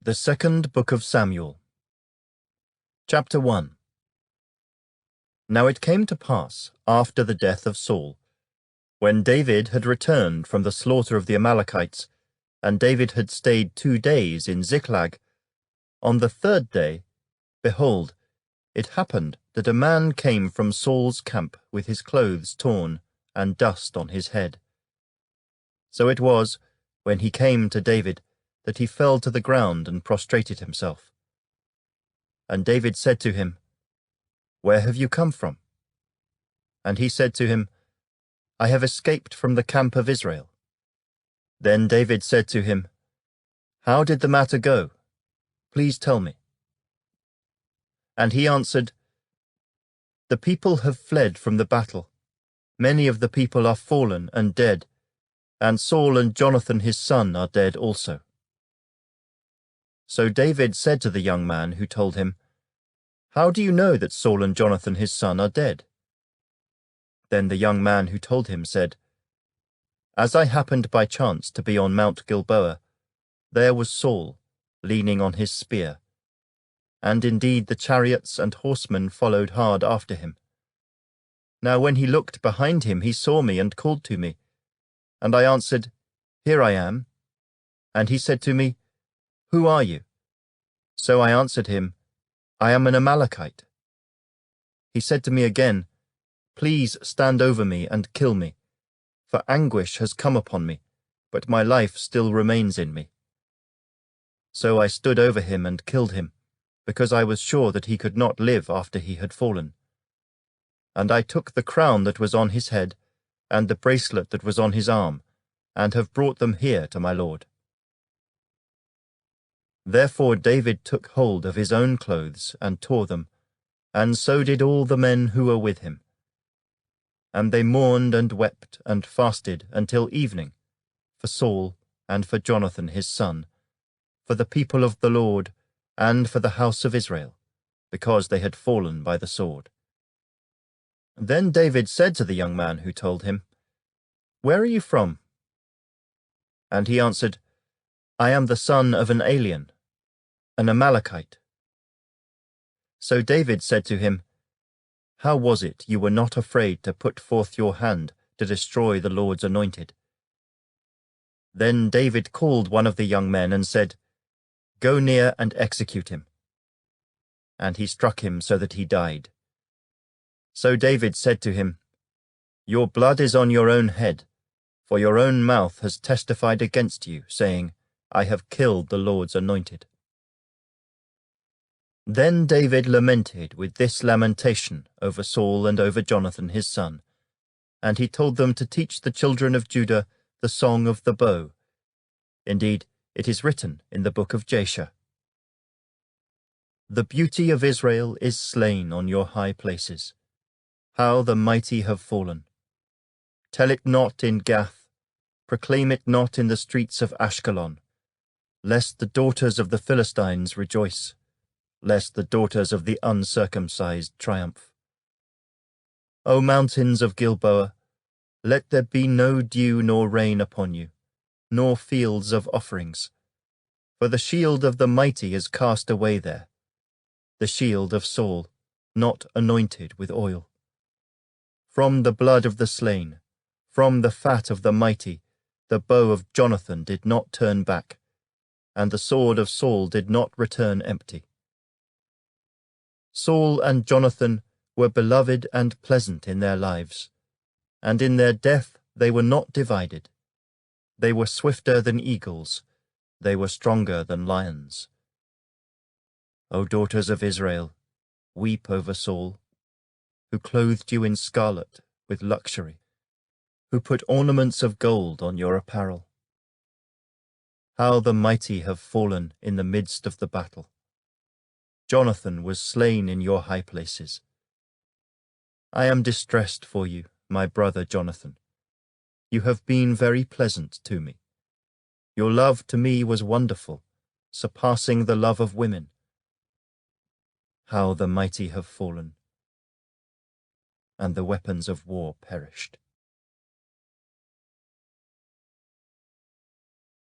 The Second Book of Samuel. Chapter 1. Now it came to pass, after the death of Saul, when David had returned from the slaughter of the Amalekites, and David had stayed 2 days in Ziklag, on the 3rd day, behold, it happened that a man came from Saul's camp with his clothes torn and dust on his head. So it was, when he came to David, that he fell to the ground and prostrated himself. And David said to him, Where have you come from? And he said to him, I have escaped from the camp of Israel. Then David said to him, How did the matter go? Please tell me. And he answered, The people have fled from the battle. Many of the people are fallen and dead, and Saul and Jonathan his son are dead also. So David said to the young man who told him, How do you know that Saul and Jonathan his son are dead? Then the young man who told him said, As I happened by chance to be on Mount Gilboa, there was Saul, leaning on his spear. And indeed the chariots and horsemen followed hard after him. Now when he looked behind him, he saw me and called to me. And I answered, Here I am. And he said to me, Who are you? So I answered him, I am an Amalekite. He said to me again, Please stand over me and kill me, for anguish has come upon me, but my life still remains in me. So I stood over him and killed him, because I was sure that he could not live after he had fallen. And I took the crown that was on his head, and the bracelet that was on his arm, and have brought them here to my lord. Therefore David took hold of his own clothes and tore them, and so did all the men who were with him. And they mourned and wept and fasted until evening, for Saul and for Jonathan his son, for the people of the Lord, and for the house of Israel, because they had fallen by the sword. Then David said to the young man who told him, Where are you from? And he answered, I am the son of an alien, an Amalekite. So David said to him, How was it you were not afraid to put forth your hand to destroy the Lord's anointed? Then David called one of the young men and said, Go near and execute him. And he struck him so that he died. So David said to him, Your blood is on your own head, for your own mouth has testified against you, saying, I have killed the Lord's anointed. Then David lamented with this lamentation over Saul and over Jonathan his son, and he told them to teach the children of Judah the song of the bow. Indeed, it is written in the book of Jasher. The beauty of Israel is slain on your high places. How the mighty have fallen. Tell it not in Gath, proclaim it not in the streets of Ashkelon, lest the daughters of the Philistines rejoice, lest the daughters of the uncircumcised triumph. O mountains of Gilboa, let there be no dew nor rain upon you, nor fields of offerings, for the shield of the mighty is cast away there, the shield of Saul, not anointed with oil. From the blood of the slain, from the fat of the mighty, the bow of Jonathan did not turn back, and the sword of Saul did not return empty. Saul and Jonathan were beloved and pleasant in their lives, and in their death they were not divided. They were swifter than eagles, they were stronger than lions. O daughters of Israel, weep over Saul, who clothed you in scarlet with luxury, who put ornaments of gold on your apparel. How the mighty have fallen in the midst of the battle. Jonathan was slain in your high places. I am distressed for you, my brother Jonathan. You have been very pleasant to me. Your love to me was wonderful, surpassing the love of women. How the mighty have fallen, and the weapons of war perished.